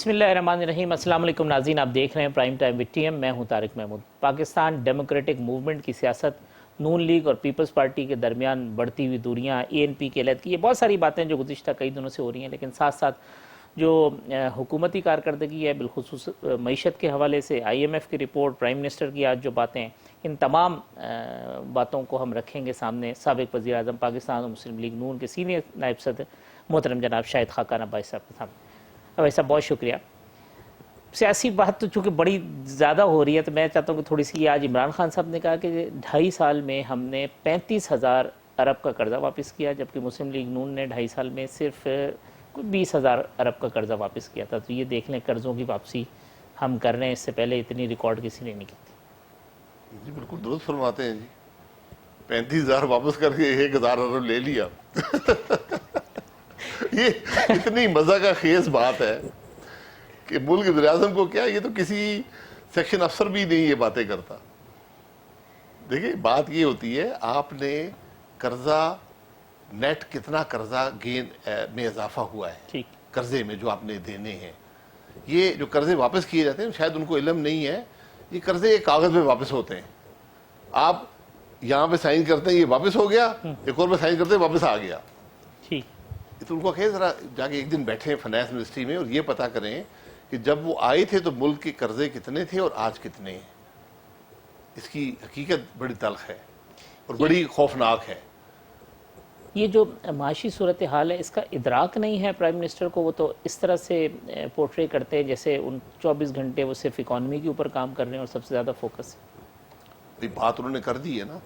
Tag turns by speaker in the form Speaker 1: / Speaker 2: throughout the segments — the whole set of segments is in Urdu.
Speaker 1: بسم اللہ الرحمن الرحیم۔ السلام علیکم ناظرین، آپ دیکھ رہے ہیں prime time with T M. میں ہوں طارق محمود۔ پاکستان ڈیموکریٹک موومنٹ کی سیاست، نون لیگ اور پیپلز پارٹی کے درمیان بڑھتی ہوئی دوریاں، ANP کے علیحدگی، یہ بہت ساری باتیں جو گزشتہ کئی دنوں سے ہو رہی ہیں، لیکن ساتھ ساتھ جو حکومتی کارکردگی ہے بالخصوص معیشت کے حوالے سے، IMF کی رپورٹ، پرائم منسٹر کی آج جو باتیں، ان تمام باتوں کو ہم رکھیں گے سامنے سابق وزیر اعظم پاکستان اور مسلم لیگ نون کے سینئر نائب صدر محترم جناب شاہد خاقان عباسی صاحب کے سامنے۔ اب صاحب بہت شکریہ۔ سیاسی بات تو چونکہ بڑی زیادہ ہو رہی ہے تو میں چاہتا ہوں کہ تھوڑی سی، آج عمران خان صاحب نے کہا کہ 2.5 سال میں ہم نے 35,000 ارب کا قرضہ واپس کیا، جبکہ مسلم لیگ نون نے 2.5 سال میں صرف 20,000 ارب کا قرضہ واپس کیا تھا۔ تو یہ دیکھ لیں قرضوں کی واپسی ہم کر رہے ہیں، اس سے پہلے اتنی ریکارڈ کسی نے نہیں کی تھی۔
Speaker 2: جی بالکل درست فرماتے ہیں جی۔ 35,000 واپس کر کے 1,000 ارب لے لیا۔ یہ اتنی مزہ کا خیز بات ہے کہ ملک وزیر اعظم کو کیا، یہ تو کسی سیکشن افسر بھی نہیں یہ باتیں کرتا۔ دیکھیں بات یہ ہوتی ہے، آپ نے قرضہ نیٹ کتنا قرضہ گین میں اضافہ ہوا ہے،
Speaker 1: ٹھیک،
Speaker 2: قرضے میں جو آپ نے دینے ہیں، یہ جو قرضے واپس کیے جاتے ہیں شاید ان کو علم نہیں ہے، یہ قرضے ایک کاغذ میں واپس ہوتے ہیں۔ آپ یہاں پہ سائن کرتے ہیں، یہ واپس ہو گیا، ایک اور پہ سائن کرتے ہیں، واپس آ گیا۔
Speaker 1: ٹھیک،
Speaker 2: تو ان کو کہ ذرا جا کے ایک دن بیٹھیں فائنانس منسٹری میں اور یہ پتہ کریں کہ جب وہ آئے تھے تو ملک کے قرضے کتنے تھے اور آج کتنے ہیں۔ اس کی حقیقت بڑی تلخ ہے اور بڑی خوفناک ہے۔
Speaker 1: یہ جو معاشی صورتحال ہے، اس کا ادراک نہیں ہے پرائم منسٹر کو؟ وہ تو اس طرح سے پورٹرے کرتے ہیں جیسے ان 24 گھنٹے وہ صرف اکانومی کے اوپر کام کر رہے ہیں اور سب سے زیادہ فوکس ہے۔
Speaker 2: بات انہوں نے کر دی ہے نا،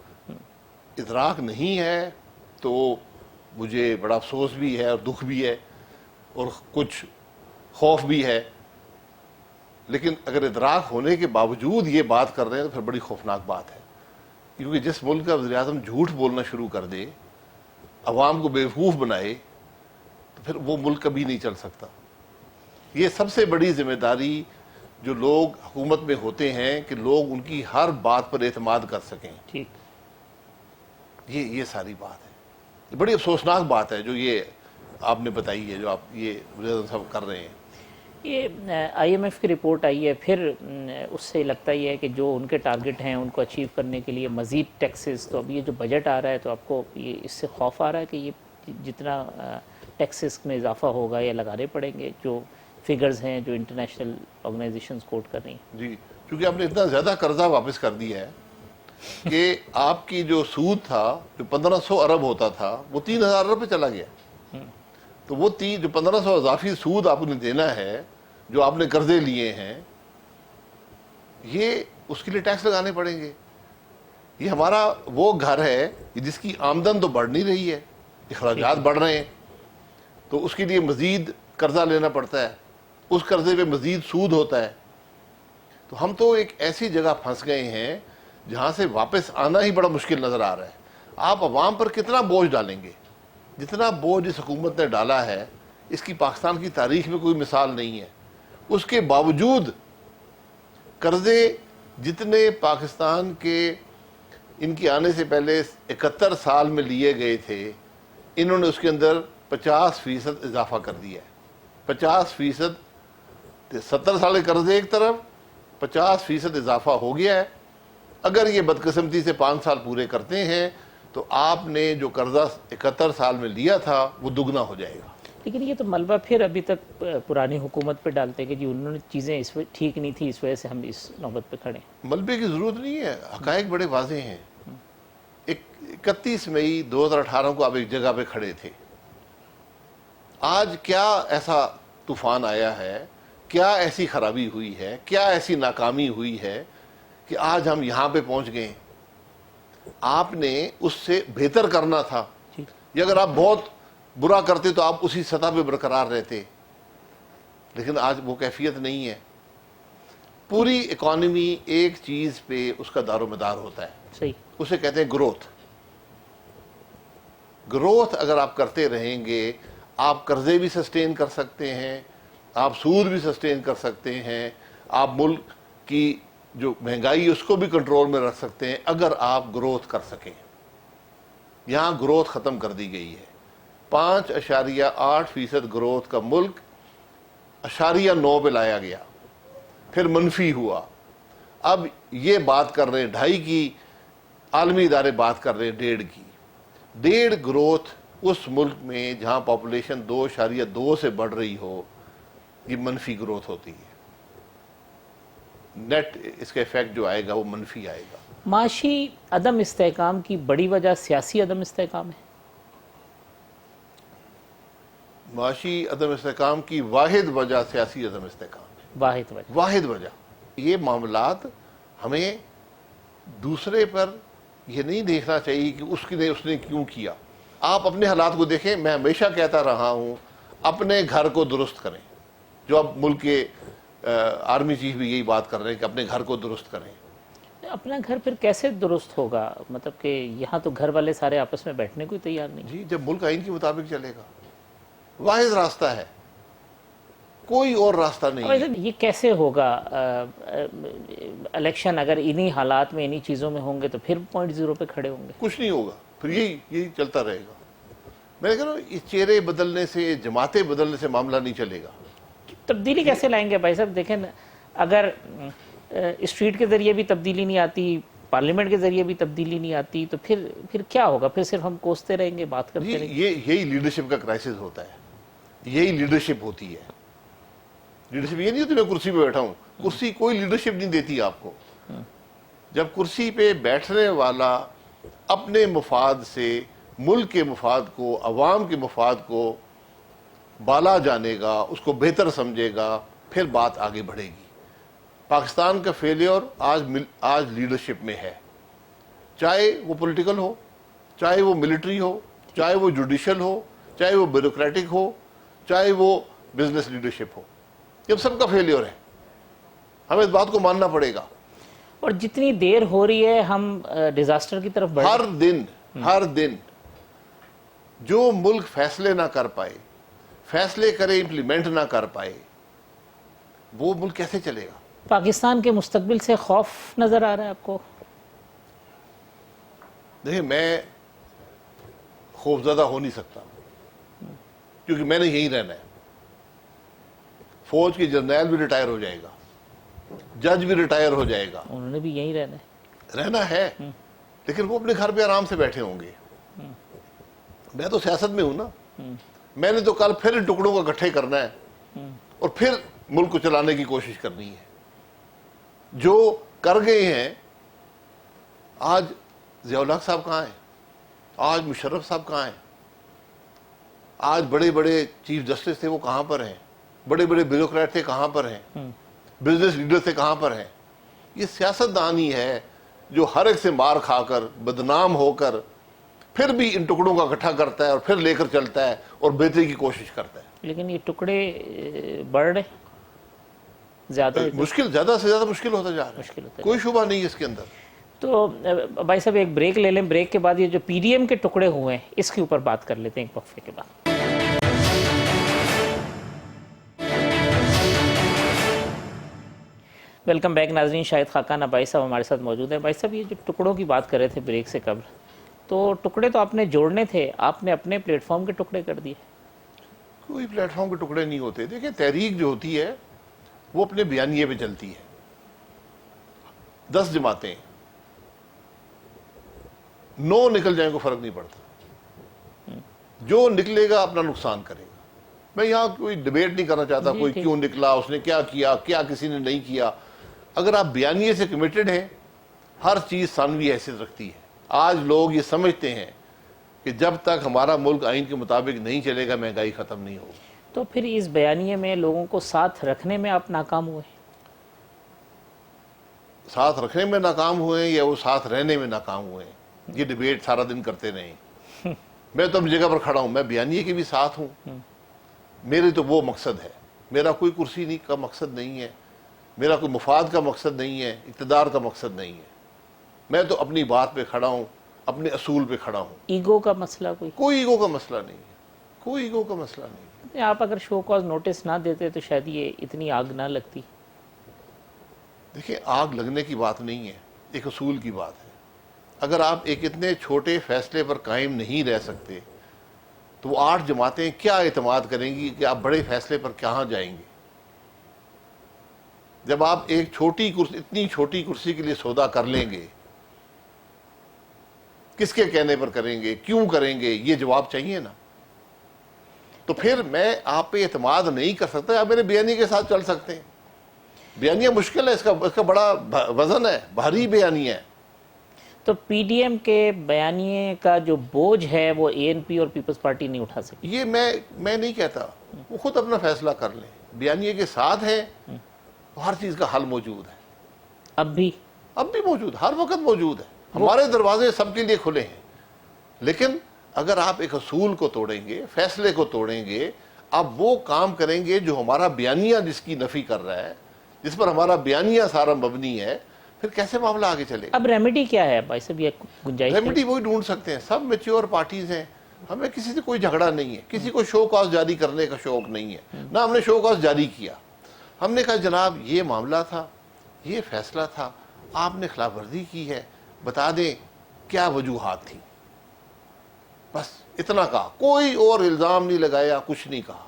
Speaker 2: ادراک نہیں ہے تو مجھے بڑا افسوس بھی ہے اور دکھ بھی ہے اور کچھ خوف بھی ہے، لیکن اگر ادراک ہونے کے باوجود یہ بات کر رہے ہیں تو پھر بڑی خوفناک بات ہے، کیونکہ جس ملک کا وزیر اعظم جھوٹ بولنا شروع کر دے، عوام کو بیوقوف بنائے، تو پھر وہ ملک کبھی نہیں چل سکتا۔ یہ سب سے بڑی ذمہ داری جو لوگ حکومت میں ہوتے ہیں کہ لوگ ان کی ہر بات پر اعتماد کر سکیں۔
Speaker 1: ٹھیک،
Speaker 2: یہ ساری بات ہے، بڑی افسوسناک بات ہے جو یہ آپ نے بتائی ہے، جو آپ یہ وزیر اعظم صاحب کر رہے ہیں۔
Speaker 1: یہ IMF کی رپورٹ آئی ہے، پھر اس سے لگتا ہی ہے کہ جو ان کے ٹارگٹ ہیں ان کو اچیو کرنے کے لیے مزید ٹیکسز، تو اب یہ جو بجٹ آ رہا ہے تو آپ کو یہ اس سے خوف آ رہا ہے کہ یہ جتنا ٹیکسز میں اضافہ ہوگا یا لگانے پڑیں گے، جو فگرز ہیں جو انٹرنیشنل آرگنائزیشنز کوٹ کر رہی ہیں؟
Speaker 2: جی، کیونکہ آپ نے اتنا زیادہ قرضہ واپس کر دیا ہے کہ آپ کی جو سود تھا جو 1,500 ارب ہوتا تھا وہ 3,000 ارب پہ چلا گیا۔ تو وہ جو 1,500 اضافی سود آپ نے دینا ہے جو آپ نے قرضے لیے ہیں، یہ اس کے لیے ٹیکس لگانے پڑیں گے۔ یہ ہمارا وہ گھر ہے جس کی آمدن تو بڑھ نہیں رہی ہے، اخراجات بڑھ رہے ہیں، تو اس کے لیے مزید قرضہ لینا پڑتا ہے، اس قرضے پہ مزید سود ہوتا ہے۔ تو ہم تو ایک ایسی جگہ پھنس گئے ہیں جہاں سے واپس آنا ہی بڑا مشکل نظر آ رہا ہے۔ آپ عوام پر کتنا بوجھ ڈالیں گے؟ جتنا بوجھ اس حکومت نے ڈالا ہے اس کی پاکستان کی تاریخ میں کوئی مثال نہیں ہے۔ اس کے باوجود قرضے جتنے پاکستان کے ان کے آنے سے پہلے 71 سال میں لیے گئے تھے، انہوں نے اس کے اندر 50% اضافہ کر دیا ہے۔ 50%، 70 سال کے قرضے ایک طرف، 50% اضافہ ہو گیا ہے۔ اگر یہ بدقسمتی سے 5 سال پورے کرتے ہیں تو آپ نے جو قرضہ 71 سال میں لیا تھا وہ دگنا ہو جائے گا۔
Speaker 1: لیکن یہ تو ملبہ پھر ابھی تک پرانی حکومت پہ ڈالتے کہ جی انہوں نے چیزیں اس وقت ٹھیک نہیں تھی، اس وجہ سے ہم اس نوبت پہ کھڑے ہیں۔
Speaker 2: ملبے کی ضرورت نہیں ہے، حقائق بڑے واضح ہیں۔ 31 مئی 2018 کو آپ ایک جگہ پہ کھڑے تھے۔ آج کیا ایسا طوفان آیا ہے، کیا ایسی خرابی ہوئی ہے، کیا ایسی ناکامی ہوئی ہے کہ آج ہم یہاں پہ پہنچ گئے؟ آپ نے اس سے بہتر کرنا تھا، یا اگر آپ بہت برا کرتے تو آپ اسی سطح پہ برقرار رہتے، لیکن آج وہ کیفیت نہیں ہے۔ پوری اکانومی ایک چیز پہ اس کا دار و مدار ہوتا ہے،
Speaker 1: صحیح،
Speaker 2: اسے کہتے ہیں گروتھ۔ گروتھ اگر آپ کرتے رہیں گے، آپ قرضے بھی سسٹین کر سکتے ہیں، آپ سود بھی سسٹین کر سکتے ہیں، آپ ملک کی جو مہنگائی اس کو بھی کنٹرول میں رکھ سکتے ہیں اگر آپ گروتھ کر سکیں۔ یہاں گروتھ ختم کر دی گئی ہے۔ 5.8% گروتھ کا ملک 0.9 پہ لایا گیا، پھر منفی ہوا، اب یہ بات کر رہے ہیں 2.5 کی، عالمی ادارے بات کر رہے ہیں 1.5 کی۔ 1.5 گروتھ اس ملک میں جہاں پاپولیشن 2.2 سے بڑھ رہی ہو، یہ منفی گروتھ ہوتی ہے، نیٹ اس کا ایفیکٹ جو آئے گا وہ منفی آئے گا۔
Speaker 1: معاشی عدم استحکام کی بڑی وجہ سیاسی عدم استحکام ہے؟
Speaker 2: معاشی عدم استحکام کی واحد وجہ سیاسی عدم استحکام ہے،
Speaker 1: واحد وجہ۔
Speaker 2: واحد وجہ۔ یہ معاملات ہمیں دوسرے پر یہ نہیں دیکھنا چاہیے کہ اس نے کیوں کیا۔ آپ اپنے حالات کو دیکھیں، میں ہمیشہ کہتا رہا ہوں اپنے گھر کو درست کریں، جو اب ملک کے آرمی چیف بھی یہی بات کر رہے ہیں کہ اپنے گھر کو درست کریں۔
Speaker 1: اپنا گھر پھر کیسے درست ہوگا؟ مطلب کہ یہاں تو گھر والے سارے آپس میں بیٹھنے کو ہی تیار نہیں۔
Speaker 2: جی، جب ملک آئین کے مطابق چلے گا، واحد راستہ ہے، کوئی اور راستہ نہیں ہے۔
Speaker 1: یہ کیسے ہوگا؟ الیکشن اگر انہی حالات میں انہی چیزوں میں ہوں گے تو پھر 0.0 پہ کھڑے ہوں گے؟
Speaker 2: کچھ نہیں ہوگا، پھر یہی چلتا رہے گا۔ میں کہہ رہا ہوں اس چہرے بدلنے سے، جماعتیں بدلنے سے معاملہ نہیں چلے گا۔
Speaker 1: تبدیلی کیسے لائیں گے بھائی صاحب؟ دیکھیں نا، اگر اسٹریٹ کے ذریعے بھی تبدیلی نہیں آتی، پارلیمنٹ کے ذریعے بھی تبدیلی نہیں آتی، تو پھر کیا ہوگا؟ پھر صرف ہم کوستے رہیں گے، بات کرتے رہیں گے؟
Speaker 2: یہی لیڈرشپ کا کرائسس ہوتا ہے، یہی لیڈرشپ ہوتی ہے۔ لیڈرشپ یہ نہیں ہوتی میں کرسی پہ بیٹھا ہوں، کرسی کوئی لیڈرشپ نہیں دیتی آپ کو۔ جب کرسی پہ بیٹھنے والا اپنے مفاد سے ملک کے مفاد کو، عوام کے مفاد کو بالا جانے گا، اس کو بہتر سمجھے گا، پھر بات آگے بڑھے گی۔ پاکستان کا فیلیور آج لیڈرشپ میں ہے، چاہے وہ پولیٹیکل ہو، چاہے وہ ملٹری ہو، چاہے وہ جوڈیشل ہو، چاہے وہ بیوروکریٹک ہو، چاہے وہ بزنس لیڈرشپ ہو، یہ سب کا فیلیور ہے۔ ہمیں اس بات کو ماننا پڑے گا۔
Speaker 1: اور جتنی دیر ہو رہی ہے ہم ڈیزاسٹر کی طرف بڑھ رہے ہیں۔
Speaker 2: ہر دن جو ملک فیصلے نہ کر پائے، فیصلے کرے امپلیمنٹ نہ کر پائے، وہ ملک کیسے چلے گا؟
Speaker 1: پاکستان کے مستقبل سے خوف نظر آ رہا ہے آپ کو؟
Speaker 2: دیکھیں، میں خوفزدہ ہو نہیں سکتا کیونکہ میں نے یہیں رہنا ہے۔ فوج کے جرنیل بھی ریٹائر ہو جائے گا، جج بھی ریٹائر ہو جائے گا،
Speaker 1: انہوں نے بھی یہیں
Speaker 2: رہنا ہے، لیکن وہ اپنے گھر پہ آرام سے بیٹھے ہوں گے۔ میں تو سیاست میں ہوں نا، میں نے تو کل پھر ان ٹکڑوں کو اکٹھے کرنا ہے اور پھر ملک کو چلانے کی کوشش کرنی ہے۔ جو کر گئے ہیں، آج ضیاء الحق صاحب کہاں ہیں؟ آج مشرف صاحب کہاں ہیں؟ آج بڑے بڑے چیف جسٹس تھے، وہ کہاں پر ہیں؟ بڑے بڑے بیوروکریٹ تھے، کہاں پر ہیں؟ بزنس لیڈر تھے، کہاں پر ہیں؟ یہ سیاست دان ہی ہے جو ہر ایک سے مار کھا کر، بدنام ہو کر، پھر بھی ان ٹکڑوں کا اکٹھا کرتا ہے اور پھر لے کر چلتا ہے اور بہتری کی کوشش کرتا ہے۔
Speaker 1: لیکن یہ ٹکڑے بڑھ رہے، زیادہ
Speaker 2: زیادہ سے زیادہ مشکل ہوتا جا رہا ہے، کوئی شبہ نہیں ہے اس کے اندر۔
Speaker 1: تو بھائی صاحب ایک بریک لے لیں، بریک کے بعد یہ جو پی ڈی ایم کے ٹکڑے ہوئے ہیں اس کے اوپر بات کر لیتے ہیں ایک وقفے کے بعد۔ ویلکم بیک ناظرین، شاہد خاقان بھائی صاحب ہمارے ساتھ موجود ہیں۔ بھائی صاحب یہ جو ٹکڑوں کی بات کر رہے تھے بریک سے قبل، تو ٹکڑے تو آپ نے جوڑنے تھے، آپ نے اپنے پلیٹ فارم کے ٹکڑے کر دیے۔
Speaker 2: کوئی پلیٹ فارم کے ٹکڑے نہیں ہوتے۔ دیکھیں، تحریک جو ہوتی ہے وہ اپنے بیانیے پہ چلتی ہے۔ 10 جماعتیں 9 نکل جائیں کو فرق نہیں پڑتا، جو نکلے گا اپنا نقصان کرے گا۔ میں یہاں کوئی ڈیبیٹ نہیں کرنا چاہتا کوئی کیوں نکلا، اس نے کیا کیا، کیا کسی نے نہیں کیا۔ اگر آپ بیانیے سے کمیٹڈ ہیں، ہر چیز ثانوی حیثیت رکھتی ہے۔ آج لوگ یہ سمجھتے ہیں کہ جب تک ہمارا ملک آئین کے مطابق نہیں چلے گا مہنگائی ختم نہیں ہوگی۔
Speaker 1: تو پھر اس بیانیے میں لوگوں کو ساتھ رکھنے میں آپ ناکام ہوئے؟
Speaker 2: ساتھ رکھنے میں ناکام ہوئے یا وہ ساتھ رہنے میں ناکام ہوئے؟ یہ ڈیبیٹ سارا دن کرتے رہیں۔ میں تو اپنی جگہ پر کھڑا ہوں، میں بیانیے کے بھی ساتھ ہوں۔ میرے تو وہ مقصد ہے، میرا کوئی کرسی کا مقصد نہیں ہے، میرا کوئی مفاد کا مقصد نہیں ہے، اقتدار کا مقصد نہیں ہے۔ میں تو اپنی بات پہ کھڑا ہوں، اپنے اصول پہ کھڑا ہوں۔
Speaker 1: ایگو کا مسئلہ
Speaker 2: کوئی ایگو کا مسئلہ نہیں ہے، کوئی ایگو کا مسئلہ نہیں ہے۔
Speaker 1: آپ اگر شو کاز نوٹس نہ دیتے تو شاید یہ اتنی آگ نہ لگتی۔
Speaker 2: دیکھیں، آگ لگنے کی بات نہیں ہے، ایک اصول کی بات ہے۔ اگر آپ ایک اتنے چھوٹے فیصلے پر قائم نہیں رہ سکتے تو وہ 8 جماعتیں کیا اعتماد کریں گی کہ آپ بڑے فیصلے پر کہاں جائیں گے؟ جب آپ ایک چھوٹی کرسی، اتنی چھوٹی کرسی کے لیے سودا کر لیں گے، کس کے کہنے پر کریں گے، کیوں کریں گے، یہ جواب چاہیے نا. تو پھر میں آپ پہ اعتماد نہیں کر سکتا. آپ میرے بیانیے کے ساتھ چل سکتے ہیں. بیانیہ مشکل ہے، اس کا بڑا وزن ہے، بھاری بیانیہ ہے.
Speaker 1: تو پی ڈی ایم کے بیانیے کا جو بوجھ ہے وہ اے این پی اور پیپلز پارٹی نہیں اٹھا سکی.
Speaker 2: یہ میں نہیں کہتا، وہ خود اپنا فیصلہ کر لیں. بیانیے کے ساتھ ہے، ہر چیز کا حل موجود ہے.
Speaker 1: اب بھی
Speaker 2: موجود، ہر وقت موجود ہے. ہمارے دروازے سب کے لیے کھلے ہیں. لیکن اگر آپ ایک اصول کو توڑیں گے، فیصلے کو توڑیں گے، آپ وہ کام کریں گے جو ہمارا بیانیہ جس کی نفی کر رہا ہے، جس پر ہمارا بیانیہ سارا مبنی ہے، پھر کیسے معاملہ آگے چلے گا؟
Speaker 1: اب ریمیڈی کیا ہے بھائی صاحب؟ یہ گنجائش ہے؟
Speaker 2: ریمیڈی وہی ڈھونڈ سکتے ہیں. سب میچور پارٹیز ہیں. ہمیں کسی سے کوئی جھگڑا نہیں ہے، کسی کو شو کاز جاری کرنے کا شوق نہیں ہے، نہ ہم نے شو کاز جاری کیا. ہم نے کہا جناب یہ معاملہ تھا، یہ فیصلہ تھا، آپ نے خلاف ورزی کی ہے، بتا دیں کیا وجوہات تھی. بس اتنا کہا، کوئی اور الزام نہیں لگایا، کچھ نہیں کہا.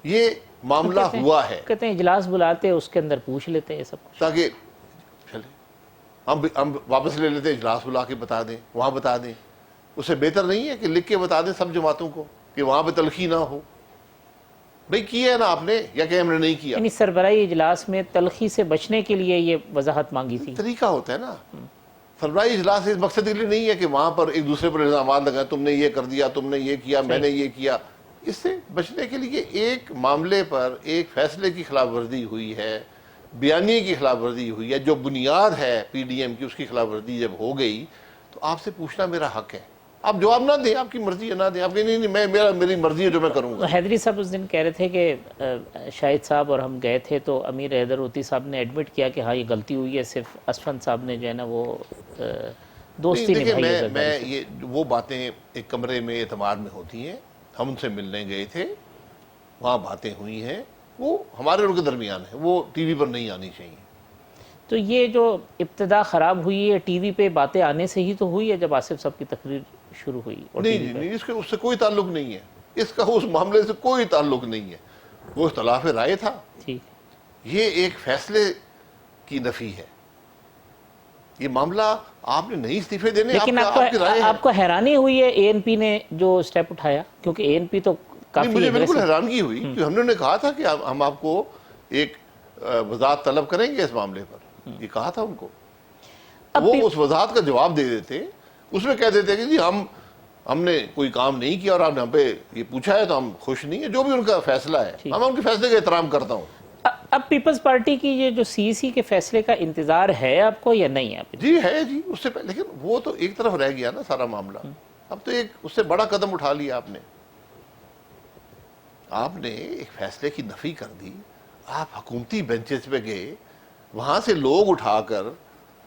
Speaker 2: یہ معاملہ ہوا ہے.
Speaker 1: کہتے ہیں اجلاس بلاتے اس کے اندر پوچھ لیتے ہیں سب کچھ،
Speaker 2: تاکہ چلے ہم واپس لے لیتے، اجلاس بلا کے بتا دیں، وہاں بتا دیں. اس سے بہتر نہیں ہے کہ لکھ کے بتا دیں سب جماعتوں کو کہ وہاں پہ تلخی نہ ہو. بھئی کیا ہے نا آپ نے، یا کہ ہم نے نہیں کیا.
Speaker 1: یعنی سربراہی اجلاس میں تلخی سے بچنے کے لیے یہ وضاحت مانگی تھی.
Speaker 2: طریقہ ہوتا ہے نا. سربراہی اجلاس اس مقصد کے لیے نہیں ہے کہ وہاں پر ایک دوسرے پر الزامات لگائیں، تم نے یہ کر دیا، تم نے یہ کیا، میں نے یہ کیا. اس سے بچنے کے لیے ایک معاملے پر ایک فیصلے کی خلاف ورزی ہوئی ہے، بیانیے کی خلاف ورزی ہوئی ہے، جو بنیاد ہے پی ڈی ایم کی، اس کی خلاف ورزی جب ہو گئی تو آپ سے پوچھنا میرا حق ہے. آپ جواب نہ دیں، آپ کی مرضی ہے نہ دیں. آپ کہیں نہیں میری مرضی ہے جو میں کروں گا.
Speaker 1: حیدری صاحب اس دن کہہ رہے تھے کہ شاہد صاحب اور ہم گئے تھے تو امیر حیدر ہوتی صاحب نے ایڈمٹ کیا کہ ہاں یہ غلطی ہوئی ہے، صرف اسفند صاحب نے جو ہے نا وہ دوستی نبھائی ہے.
Speaker 2: میں یہ وہ باتیں ایک کمرے میں اعتماد میں ہوتی ہیں. ہم ان سے ملنے گئے تھے، وہاں باتیں ہوئی ہیں، وہ ہمارے ان کے درمیان ہیں، وہ ٹی وی پر نہیں آنی چاہیے.
Speaker 1: تو یہ جو ابتدا خراب ہوئی ہے ٹی وی پہ باتیں آنے سے ہی تو ہوئی ہے جب آصف صاحب کی تقریر شروع ہوئی.
Speaker 2: نہیں، اس سے کوئی تعلق نہیں ہے. اس کا اس معاملے سے کوئی تعلق نہیں ہے. وہ اختلاف رائے تھا. یہ ایک فیصلے کی نفی ہے. یہ معاملہ آپ نے نہیں استعفے دینے.
Speaker 1: لیکن آپ کو حیرانی ہوئی ہے اے این پی نے جو سٹیپ اٹھایا؟ کیونکہ اے این پی تو کافی
Speaker 2: مجھے بالکل حیرانگی ہوئی کہ ہم نے کہا تھا کہ ہم آپ کو ایک وضاحت طلب کریں گے اس معاملے پر. یہ کہا تھا ان کو. وہ اس وضاحت کا جواب دے دیتے، اس میں کہہ دیتے کہ جی ہم نے کوئی کام نہیں کیا اور آپ نے ہم پہ یہ پوچھا ہے تو ہم خوش نہیں ہیں. جو بھی ان کا فیصلہ ہے، میں ان کے فیصلے کا احترام کرتا ہوں.
Speaker 1: اب پیپلز پارٹی کی یہ جو سی سی کے فیصلے کا انتظار ہے آپ کو یا نہیں ہے؟
Speaker 2: جی ہے جی، اس سے پہلے. لیکن وہ تو ایک طرف رہ گیا نا سارا معاملہ. اب تو ایک اس سے بڑا قدم اٹھا لیا آپ نے ایک فیصلے کی نفی کر دی. آپ حکومتی بینچز پہ گئے، وہاں سے لوگ اٹھا کر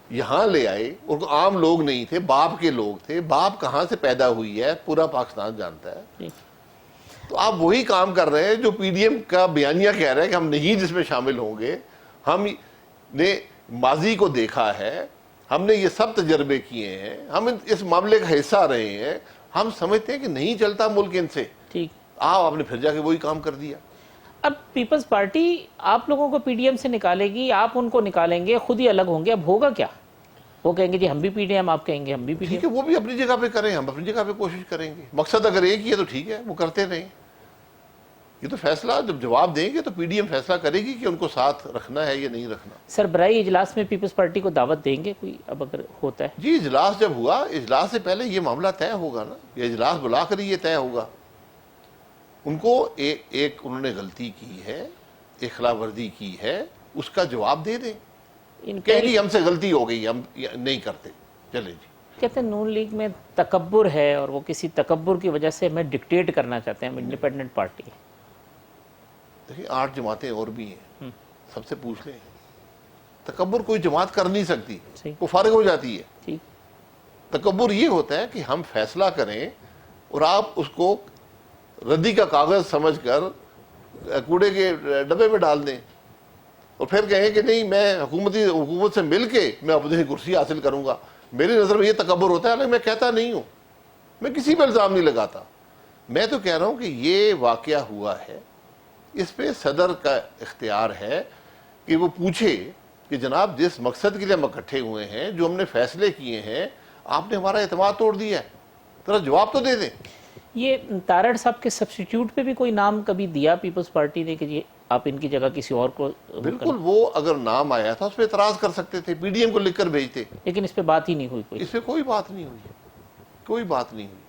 Speaker 2: یہاں لے آئے، اور عام لوگ نہیں تھے، باپ کے لوگ تھے. باپ کہاں سے پیدا ہوئی ہے پورا پاکستان جانتا ہے. تو آپ وہی کام کر رہے ہیں جو پی ڈی ایم کا بیانیہ کہہ رہے ہیں کہ ہم نہیں جس میں شامل ہوں گے. ہم نے ماضی کو دیکھا ہے، ہم نے یہ سب تجربے کیے ہیں، ہم اس معاملے کا حصہ رہے ہیں. ہم سمجھتے ہیں کہ نہیں چلتا ملک ان سے. آپ نے پھر جا کے وہی کام کر دیا.
Speaker 1: اب پیپلز پارٹی آپ لوگوں کو پی ڈی ایم سے نکالے گی، آپ ان کو نکالیں گے، خود ہی الگ ہوں گے. اب ہوگا کیا؟ وہ کہیں گے جی ہم بھی پی ڈی ایم، آپ کہیں گے ہم بھی پی ڈی ایم.
Speaker 2: ٹھیک ہے، وہ بھی اپنی جگہ پہ کریں، ہم اپنی جگہ پہ کوشش کریں گے. مقصد اگر ایک ہی ہے تو ٹھیک ہے، وہ کرتے رہیں. یہ تو فیصلہ جب جواب دیں گے تو پی ڈی ایم فیصلہ کرے گی کہ ان کو ساتھ رکھنا ہے یا نہیں رکھنا.
Speaker 1: سربراہی اجلاس میں پیپلز پارٹی کو دعوت دیں گے کوئی اب اگر ہوتا ہے؟
Speaker 2: جی اجلاس جب ہوا، اجلاس سے پہلے یہ معاملہ طے ہوگا نا. یہ اجلاس بلا کر ہی یہ طے ہوگا. ان کو ایک انہوں نے غلطی کی ہے، ایک خلاف ورزی کی ہے، اس کا جواب دے دیں. کہ جی ہم سے غلطی ہو گئی، ہم نہیں کرتے، چلے جی.
Speaker 1: کہتے ہیں نون لیگ میں تکبر ہے اور وہ کسی تکبر کی وجہ سے ہمیں ڈکٹیٹ کرنا چاہتے ہیں. ہم انڈیپینڈنٹ پارٹی ہے.
Speaker 2: دیکھیں 8 جماعتیں اور بھی ہیں، سب سے پوچھ لیں. تکبر کوئی جماعت کر نہیں سکتی، وہ فارغ ہو جاتی ہے. تکبر یہ ہوتا ہے کہ ہم فیصلہ کریں اور آپ اس کو ردی کا کاغذ سمجھ کر کوڑے کے ڈبے میں ڈال دیں اور پھر کہیں کہ نہیں میں حکومت سے مل کے میں اپنی کرسی حاصل کروں گا. میری نظر میں یہ تکبر ہوتا ہے. حالانکہ میں کہتا نہیں ہوں، میں کسی پہ الزام نہیں لگاتا. میں تو کہہ رہا ہوں کہ یہ واقعہ ہوا ہے، اس پہ صدر کا اختیار ہے کہ وہ پوچھے کہ جناب جس مقصد کے لیے ہم اکٹھے ہوئے ہیں، جو ہم نے فیصلے کیے ہیں، آپ نے ہمارا اعتماد توڑ دیا ہے، ذرا جواب تو دے دیں۔
Speaker 1: یہ تارڑ صاحب کے سبسٹیٹیوٹ پہ بھی کوئی نام کبھی دیا پیپلز پارٹی نے کہ یہ آپ ان کی جگہ کسی اور کو؟
Speaker 2: بالکل، وہ اگر نام آیا تھا اس پہ اعتراض کر سکتے تھے، پی ڈی ایم کو لکھ کر بھیجتے۔
Speaker 1: لیکن اس پہ بات ہی نہیں ہوئی کوئی۔
Speaker 2: اس پہ کوئی بات نہیں ہوئی، کوئی بات نہیں ہوئی۔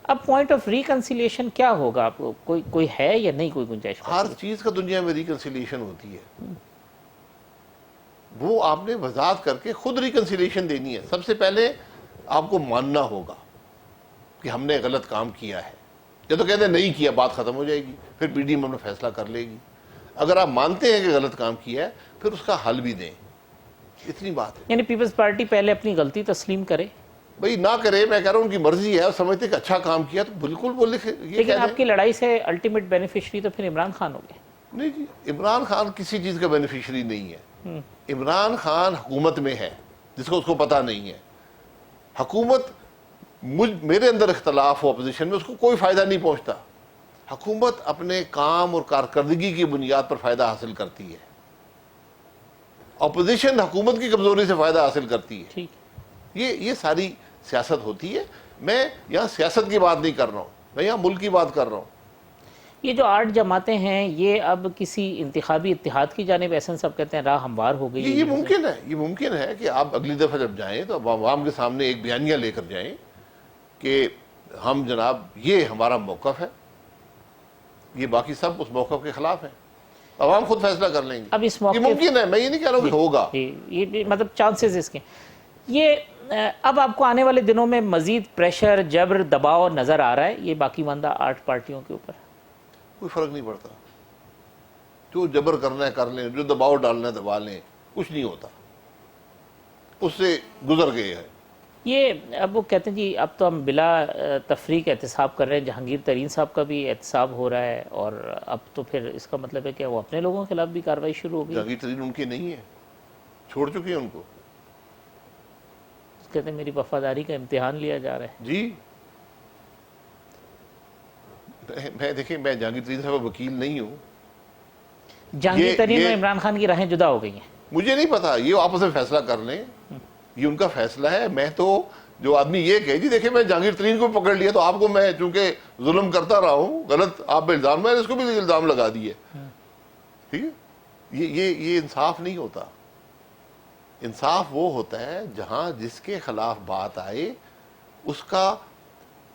Speaker 1: اب پوائنٹ آف ریکنسیلیشن کیا ہوگا؟ آپ کو کوئی ہے یا نہیں کوئی گنجائش؟
Speaker 2: ہر چیز کا دنیا میں ریکنسیلیشن ہوتی ہے، وہ آپ نے وضاحت کر کے خود ریکنسیلیشن دینی ہے۔ سب سے پہلے آپ کو ماننا ہوگا کہ ہم نے غلط کام کیا ہے، یا تو کہتے ہیں نہیں کیا، بات ختم ہو جائے گی، پھر پی ڈی ایم اپنا فیصلہ کر لے گی۔ اگر آپ مانتے ہیں کہ غلط کام کیا ہے پھر اس کا حل بھی دیں، اتنی بات ہے۔
Speaker 1: یعنی پیپلز پارٹی پہلے اپنی غلطی تسلیم کرے؟
Speaker 2: بھئی نہ کرے، میں کہہ رہا ہوں ان کی مرضی ہے، اور سمجھتے کہ اچھا کام کیا تو بالکل وہ لکھے، یہ
Speaker 1: لیکن
Speaker 2: کہہ
Speaker 1: آپ
Speaker 2: دیں۔
Speaker 1: کی لڑائی سے الٹیمیٹ بینیفیشری تو پھر عمران خان ہو گئے۔
Speaker 2: نہیں جی، عمران خان کسی چیز کا بینیفیشری نہیں ہے۔ عمران خان حکومت میں ہے، جس کو اس کو پتہ نہیں ہے۔ حکومت میرے اندر اختلاف ہو اپوزیشن میں، اس کو کوئی فائدہ نہیں پہنچتا۔ حکومت اپنے کام اور کارکردگی کی بنیاد پر فائدہ حاصل کرتی ہے، اپوزیشن حکومت کی کمزوری سے فائدہ حاصل کرتی ہے۔
Speaker 1: ٹھیک،
Speaker 2: یہ ساری سیاست ہوتی ہے۔ میں یہاں سیاست کی بات نہیں کر رہا ہوں، میں یہاں ملک کی بات کر رہا ہوں۔
Speaker 1: یہ جو 8 جماعتیں ہیں یہ اب کسی انتخابی اتحاد کی جانب احسن صاحب کہتے ہیں راہ ہموار ہو گئی ہے؟
Speaker 2: یہ ممکن ہے، یہ ممکن ہے کہ آپ اگلی دفعہ جب جائیں تو عوام کے سامنے ایک بیانیہ لے کر جائیں کہ ہم جناب یہ ہمارا موقف ہے، یہ باقی سب اس موقف کے خلاف ہیں، عوام خود فیصلہ کر لیں گے۔
Speaker 1: اب اس موقع
Speaker 2: یہ ممکن ہے، میں یہ نہیں کہہ رہا ہوں کہ ہوگا۔
Speaker 1: یہ مطلب چانسز اس کے یہ اب آپ کو آنے والے دنوں میں مزید پریشر، جبر، دباؤ نظر آ رہا ہے یہ باقی ماندہ 8 پارٹیوں کے اوپر؟
Speaker 2: کوئی فرق نہیں پڑتا، جو جبر کرنا ہے کر لیں، جو دباؤ ڈالنا ہے دبا لیں، کچھ نہیں ہوتا، اس سے گزر گئے ہیں۔
Speaker 1: یہ اب وہ کہتے ہیں جی اب تو ہم بلا تفریق احتساب کر رہے ہیں، جہانگیر ترین صاحب کا بھی احتساب ہو رہا ہے، اور اب تو پھر اس کا مطلب ہے کہ وہ اپنے لوگوں کے خلاف بھی کارروائی شروع ہو گئی۔
Speaker 2: جہانگیر ترین ان کے نہیں ہے، چھوڑ چکے ہیں ان کو۔
Speaker 1: کہتے ہیں میری وفاداری کا امتحان لیا جا رہا ہے۔
Speaker 2: جی میں دیکھیں، میں جہانگیر ترین صاحب کا وکیل نہیں ہوں،
Speaker 1: جہانگیر ترین اور عمران خان کی راہیں جدا ہو گئی ہیں۔
Speaker 2: مجھے نہیں پتا، یہ آپس میں فیصلہ کر لیں، یہ ان کا فیصلہ ہے۔ میں تو جو آدمی یہ کہے جی دیکھیں میں جہانگیر ترین کو پکڑ لیا تو آپ کو میں چونکہ ظلم کرتا رہا ہوں، غلط آپ پہ الزام، میں نے اس کو بھی الزام لگا دیے، ٹھیک ہے، یہ انصاف نہیں ہوتا۔ انصاف وہ ہوتا ہے جہاں جس کے خلاف بات آئے اس کا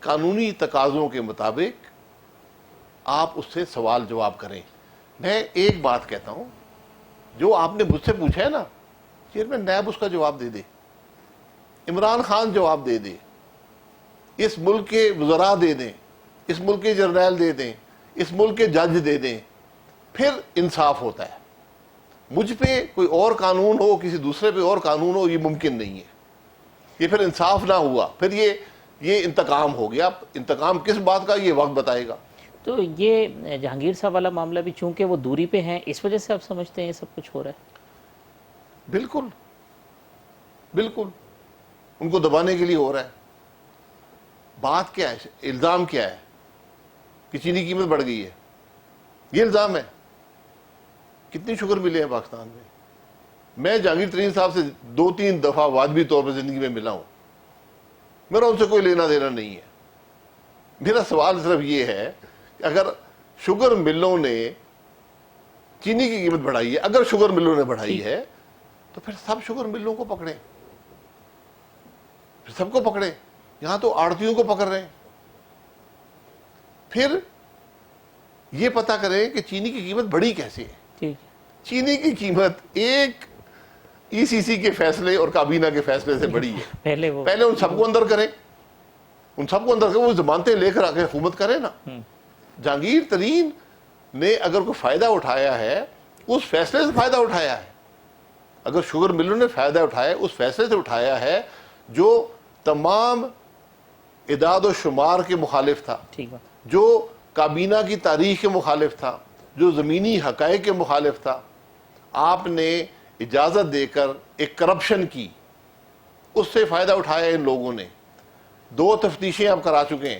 Speaker 2: قانونی تقاضوں کے مطابق آپ اس سے سوال جواب کریں۔ میں ایک بات کہتا ہوں، جو آپ نے مجھ سے پوچھا ہے نا، چیئرمین نیب اس کا جواب دے دے، عمران خان جواب دے دے، اس ملک کے وزراء دے دیں، اس ملک کے جرنیل دے دیں، اس ملک کے جج دے دیں، پھر انصاف ہوتا ہے۔ مجھ پہ کوئی اور قانون ہو، کسی دوسرے پہ اور قانون ہو، یہ ممکن نہیں ہے، یہ پھر انصاف نہ ہوا، پھر یہ انتقام ہو گیا۔ انتقام کس بات کا یہ وقت بتائے گا۔
Speaker 1: تو یہ جہانگیر صاحب والا معاملہ بھی چونکہ وہ دوری پہ ہیں اس وجہ سے آپ سمجھتے ہیں یہ سب کچھ ہو رہا ہے؟
Speaker 2: بالکل بالکل، ان کو دبانے کے لیے ہو رہا ہے۔ بات کیا ہے، الزام کیا ہے کہ چینی کی قیمت بڑھ گئی ہے، یہ الزام ہے۔ کتنی شوگر ملے ہیں پاکستان میں؟ میں جہانگیر ترین صاحب سے 2-3 دفعہ واجبی طور پر زندگی میں ملا ہوں، میرا ان سے کوئی لینا دینا نہیں ہے۔ میرا سوال صرف یہ ہے کہ اگر شوگر ملوں نے چینی کی قیمت بڑھائی ہے، اگر شوگر ملوں نے بڑھائی ہے تو پھر سب شوگر ملوں کو پکڑیں، پھر سب کو پکڑیں۔ یہاں تو آڑتیوں کو پکڑ رہے ہیں۔ پھر یہ پتہ کریں کہ چینی کی قیمت بڑھی کیسے ہے۔ چینی کی قیمت ایک ای سی سی کے فیصلے اور کابینہ کے فیصلے سے بڑی ہے۔
Speaker 1: پہلے
Speaker 2: ان سب کو اندر کریں، ان سب کو اندر کریں، وہ ضمانتیں لے کر آگے حکومت کریں نا۔ جہانگیر ترین نے اگر کوئی فائدہ اٹھایا ہے اس فیصلے سے فائدہ اٹھایا ہے، اگر شوگر ملوں نے فائدہ اٹھایا اس فیصلے سے اٹھایا ہے جو تمام اعداد و شمار کے مخالف تھا، جو کابینہ کی تاریخ کے مخالف تھا، جو زمینی حقائق کے مخالف تھا۔ آپ نے اجازت دے کر ایک کرپشن کی، اس سے فائدہ اٹھایا ان لوگوں نے۔ 2 تفتیشیں آپ کرا چکے ہیں،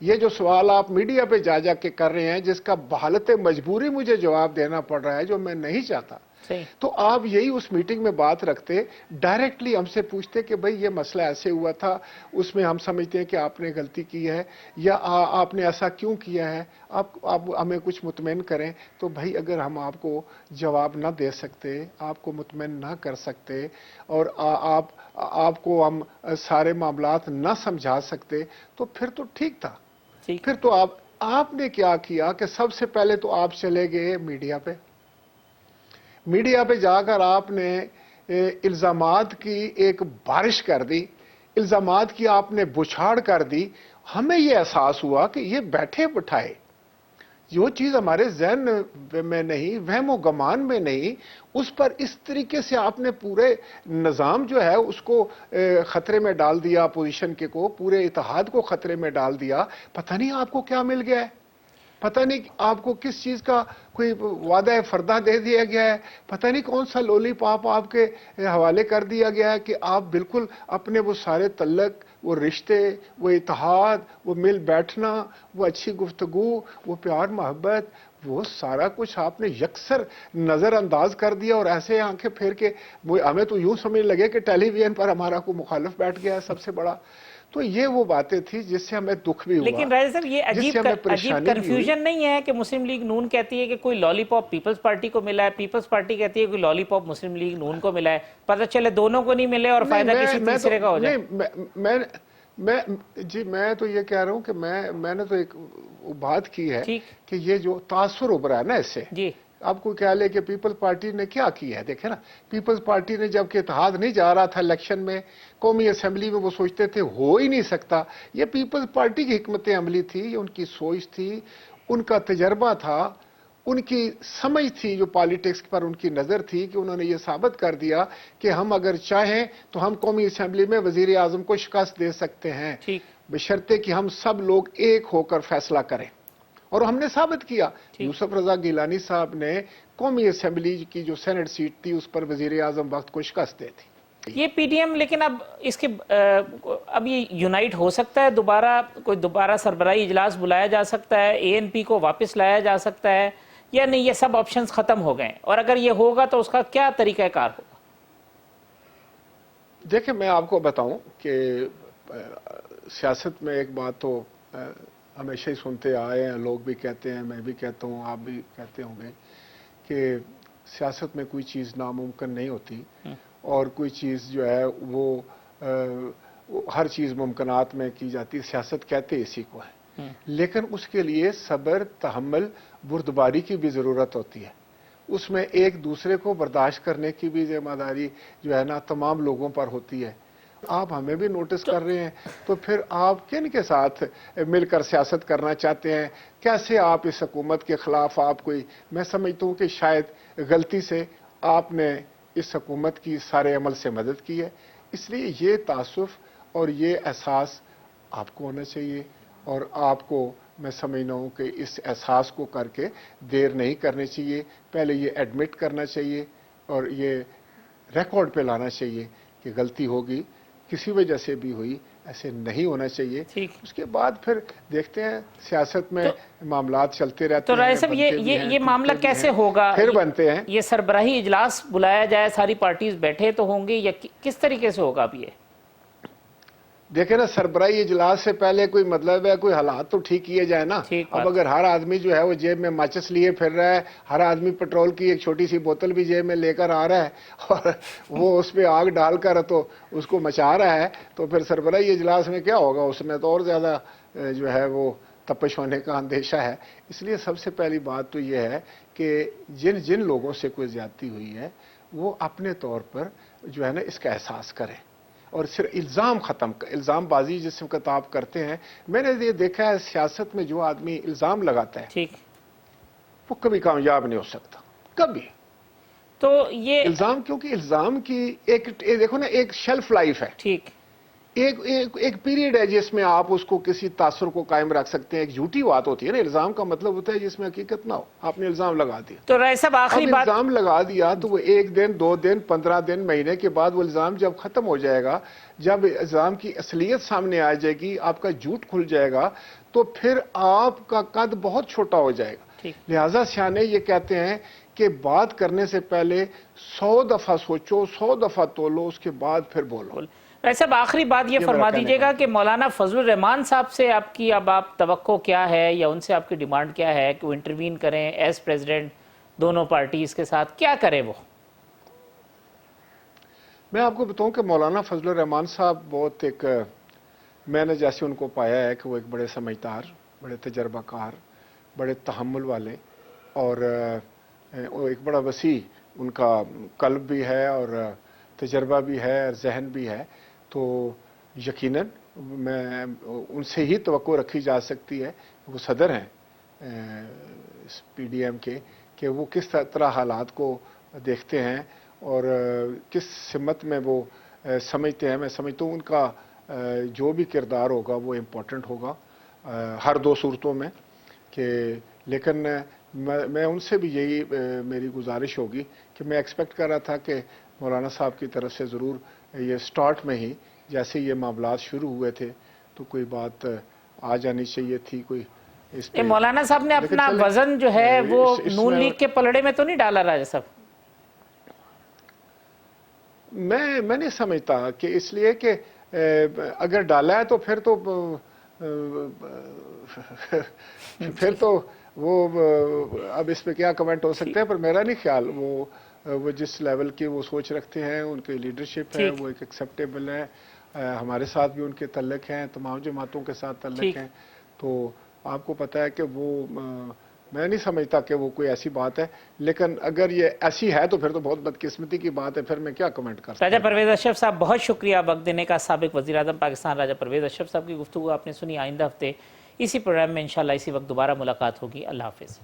Speaker 3: یہ جو سوال آپ میڈیا پہ جا جا کے کر رہے ہیں جس کا بحالت مجبوری مجھے جواب دینا پڑ رہا ہے جو میں نہیں چاہتا،
Speaker 1: صحیح.
Speaker 3: تو آپ یہی اس میٹنگ میں بات رکھتے، ڈائریکٹلی ہم سے پوچھتے کہ بھئی یہ مسئلہ ایسے ہوا تھا، اس میں ہم سمجھتے ہیں کہ آپ نے غلطی کی ہے یا آپ نے ایسا کیوں کیا ہے، آپ ہمیں کچھ مطمئن کریں. تو بھائی اگر ہم آپ کو جواب نہ دے سکتے، آپ کو مطمئن نہ کر سکتے اور آپ کو ہم سارے معاملات نہ سمجھا سکتے تو پھر تو ٹھیک تھا.
Speaker 1: ٹھیک.
Speaker 3: پھر تو آپ نے کیا کیا کہ سب سے پہلے تو آپ چلے گئے میڈیا پہ جا کر آپ نے الزامات کی ایک بارش کر دی، الزامات کی آپ نے بچھاڑ کر دی. ہمیں یہ احساس ہوا کہ یہ بیٹھے بٹھائے جو چیز ہمارے ذہن میں نہیں، وہم و گمان میں نہیں، اس پر اس طریقے سے آپ نے پورے نظام جو ہے اس کو خطرے میں ڈال دیا، اپوزیشن کے کو، پورے اتحاد کو خطرے میں ڈال دیا. پتہ نہیں آپ کو کیا مل گیا ہے، پتہ نہیں آپ کو کس چیز کا کوئی وعدہ فردہ دے دیا گیا ہے، پتہ نہیں کون سا لولی پاپ آپ کے حوالے کر دیا گیا ہے کہ آپ بالکل اپنے وہ سارے تعلق، وہ رشتے، وہ اتحاد، وہ مل بیٹھنا، وہ اچھی گفتگو، وہ پیار محبت، وہ سارا کچھ آپ نے یکسر نظر انداز کر دیا اور ایسے آنکھیں پھیر کے ہمیں تو یوں سمجھ لگے کہ ٹیلی ویژن پر ہمارا کوئی مخالف بیٹھ گیا ہے سب سے بڑا. تو یہ وہ باتیں تھی جس سے ہمیں دکھ بھی ہوا.
Speaker 1: لیکن راجہ صاحب یہ
Speaker 3: جس سے ہمیں
Speaker 1: عجیب
Speaker 3: پریشانی بھی ہوئی.
Speaker 1: کنفیوژن نہیں ہے کہ مسلم لیگ نون کہتی ہے کہ کوئی لالی پاپ پیپلز پارٹی کو ملا ہے، پیپلز پارٹی کہتی ہے کوئی لالی پاپ مسلم لیگ نون کو ملا ہے، پتہ چلے دونوں کو نہیں ملے اور فائدہ کسی تیسرے کا ہو جائے.
Speaker 3: میں تو یہ کہہ رہا ہوں کہ میں نے تو ایک بات کی ہے
Speaker 1: ٹھیک.
Speaker 3: کہ یہ جو تاثر ابھرا ہے نا اس سے،
Speaker 1: جی.
Speaker 3: آپ کو کیا لے کہ پیپلز پارٹی نے کیا کیا ہے. دیکھیں نا، پیپلز پارٹی نے جب کہ اتحاد نہیں جا رہا تھا الیکشن میں، قومی اسمبلی میں وہ سوچتے تھے ہو ہی نہیں سکتا. یہ پیپلز پارٹی کی حکمت عملی تھی، یہ ان کی سوچ تھی، ان کا تجربہ تھا، ان کی سمجھ تھی، جو پالیٹکس پر ان کی نظر تھی کہ انہوں نے یہ ثابت کر دیا کہ ہم اگر چاہیں تو ہم قومی اسمبلی میں وزیر اعظم کو شکست دے سکتے ہیں،
Speaker 1: ٹھیک.
Speaker 3: بشرطے کہ ہم سب لوگ ایک ہو کر فیصلہ کریں. اور ہم نے ثابت کیا. یوسف رضا گیلانی صاحب نے قومی اسمبلی کی جو سینٹ سیٹ تھی اس پر وزیر اعظم وقت کو شکست دی تھی.
Speaker 1: یہ پی ڈی ایم لیکن اب یہ یونائٹ ہو سکتا ہے، دوبارہ سربراہی اجلاس بلایا جا سکتا ہے، اے این پی کو واپس لایا جا سکتا ہے یا نہیں؟ یہ سب آپشنز ختم ہو گئے، اور اگر یہ ہوگا تو اس کا کیا طریقہ کار ہوگا؟
Speaker 3: دیکھیں میں آپ کو بتاؤں کہ سیاست میں ایک بات تو ہمیشہ ہی سنتے آئے ہیں، لوگ بھی کہتے ہیں، میں بھی کہتا ہوں، آپ بھی کہتے ہوں گے کہ سیاست میں کوئی چیز ناممکن نہیں ہوتی، اور کوئی چیز جو ہے وہ ہر چیز ممکنات میں کی جاتی ہے. سیاست کہتے اسی کو ہے، لیکن اس کے لیے صبر، تحمل، بردباری کی بھی ضرورت ہوتی ہے. اس میں ایک دوسرے کو برداشت کرنے کی بھی ذمہ داری جو ہے نا تمام لوگوں پر ہوتی ہے. آپ ہمیں بھی نوٹس کر رہے ہیں تو پھر آپ کن کے ساتھ مل کر سیاست کرنا چاہتے ہیں؟ کیسے آپ اس حکومت کے خلاف آپ کوئی، میں سمجھتا ہوں کہ شاید غلطی سے آپ نے اس حکومت کی سارے عمل سے مدد کی ہے. اس لیے یہ تعصب اور یہ احساس آپ کو ہونا چاہیے، اور آپ کو میں سمجھنا ہوں کہ اس احساس کو کر کے دیر نہیں کرنی چاہیے. پہلے یہ ایڈمٹ کرنا چاہیے اور یہ ریکارڈ پہ لانا چاہیے کہ غلطی ہوگی، کسی وجہ سے بھی ہوئی، ایسے نہیں ہونا چاہیے. اس کے بعد پھر دیکھتے ہیں، سیاست میں معاملات چلتے رہتے
Speaker 1: تو
Speaker 3: ہیں.
Speaker 1: رائے صاحب یہ معاملہ کیسے ہوگا؟
Speaker 3: پھر بنتے ہیں.
Speaker 1: یہ سربراہی اجلاس بلایا جائے، ساری پارٹیز بیٹھے تو ہوں گے، یا کس طریقے سے ہوگا اب یہ؟
Speaker 3: دیکھیں نا، سربراہی اجلاس سے پہلے کوئی مطلب ہے کوئی حالات تو ٹھیک کیے جائے نا. اب اگر ہر آدمی جو ہے وہ جیب میں ماچس لیے پھر رہا ہے، ہر آدمی پیٹرول کی ایک چھوٹی سی بوتل بھی جیب میں لے کر آ رہا ہے اور وہ اس پہ آگ ڈال کر تو اس کو مچا رہا ہے، تو پھر سربراہی اجلاس میں کیا ہوگا؟ اس میں تو اور زیادہ جو ہے وہ تپش ہونے کا اندیشہ ہے. اس لیے سب سے پہلی بات تو یہ ہے کہ جن لوگوں سے کوئی زیادتی ہوئی ہے وہ اپنے طور پر جو ہے نا اس کا احساس کریں، اور صرف الزام بازی جس وقت آپ کرتے ہیں. میں نے یہ دیکھا ہے سیاست میں جو آدمی الزام لگاتا ہے وہ کبھی کامیاب نہیں ہو سکتا، کبھی.
Speaker 1: تو یہ
Speaker 3: الزام، کیونکہ الزام کی ایک دیکھو نا ایک شیلف لائف ہے. ایک پیریڈ ہے جس میں آپ اس کو کسی تاثر کو قائم رکھ سکتے ہیں. ایک جھوٹی بات ہوتی ہے نا, الزام کا مطلب ہوتا ہے جس میں حقیقت نہ ہو. آپ نے الزام لگا دیا,
Speaker 1: تو رائے صاحب
Speaker 3: اب
Speaker 1: آخری بات,
Speaker 3: الزام لگا دیا تو وہ 1 دن 2 دن 15 دن مہینے کے بعد وہ الزام جب ختم ہو جائے گا, جب الزام کی اصلیت سامنے آ جائے گی, آپ کا جھوٹ کھل جائے گا, تو پھر آپ کا قد بہت چھوٹا ہو جائے گا. لہذا سیانے یہ کہتے ہیں کہ بات کرنے سے پہلے 100 دفعہ سوچو, 100 دفعہ تولو, اس کے بعد پھر بولو.
Speaker 1: رائے صاحب آخری بات یہ فرما دیجئے گا کہ مولانا فضل الرحمان صاحب سے آپ کی اب آپ توقع کیا ہے, یا ان سے آپ کی ڈیمانڈ کیا ہے کہ وہ انٹروین کریں ایز پریزیڈنٹ دونوں پارٹیز کے ساتھ, کیا کریں وہ؟
Speaker 3: میں آپ کو بتاؤں کہ مولانا فضل الرحمان صاحب بہت ایک, میں نے جیسے ان کو پایا ہے کہ وہ ایک بڑے سمجھدار, بڑے تجربہ کار, بڑے تحمل والے, اور ایک بڑا وسیع ان کا قلب بھی ہے اور تجربہ بھی ہے اور ذہن بھی ہے. تو یقیناً میں ان سے ہی توقع رکھی جا سکتی ہے. وہ صدر ہیں پی ڈی ایم کے, کہ وہ کس طرح حالات کو دیکھتے ہیں اور کس سمت میں وہ سمجھتے ہیں. میں سمجھتا ہوں ان کا جو بھی کردار ہوگا وہ امپورٹنٹ ہوگا ہر 2 صورتوں میں. لیکن میں ان سے بھی یہی میری گزارش ہوگی کہ میں ایکسپیکٹ کر رہا تھا کہ مولانا صاحب کی طرف سے ضرور یہ سٹارٹ میں ہی جیسے یہ معاملات شروع ہوئے تھے تو کوئی بات آ جانی چاہیے تھی. کوئی اس پہ
Speaker 1: مولانا صاحب نے اپنا وزن جو ہے وہ نون لیگ کے پلڑے میں تو نہیں ڈالا راجہ صاحب؟
Speaker 3: میں نہیں سمجھتا کہ اس لیے کہ اگر ڈالا ہے تو پھر تو وہ اب اس پہ کیا کمنٹ ہو سکتا ہے. پر میرا نہیں خیال وہ جس لیول کی وہ سوچ رکھتے ہیں, ان کی لیڈرشپ ہے, وہ ایک ایکسیپٹیبل ہے. ہمارے ساتھ بھی ان کے تعلق ہیں, تمام جماعتوں کے ساتھ تعلق ہیں. تو آپ کو پتہ ہے کہ وہ میں نہیں سمجھتا کہ وہ کوئی ایسی بات ہے. لیکن اگر یہ ایسی ہے تو پھر تو بہت بدقسمتی کی بات ہے, پھر میں کیا کمنٹ کر سکتا ہوں.
Speaker 1: راجہ پرویز اشرف صاحب بہت شکریہ وقت دینے کا. سابق وزیر اعظم پاکستان راجہ پرویز اشرف صاحب کی گفتگو آپ نے سنی. آئندہ ہفتے اسی پروگرام میں انشاءاللہ اسی وقت دوبارہ ملاقات ہوگی. اللہ حافظ.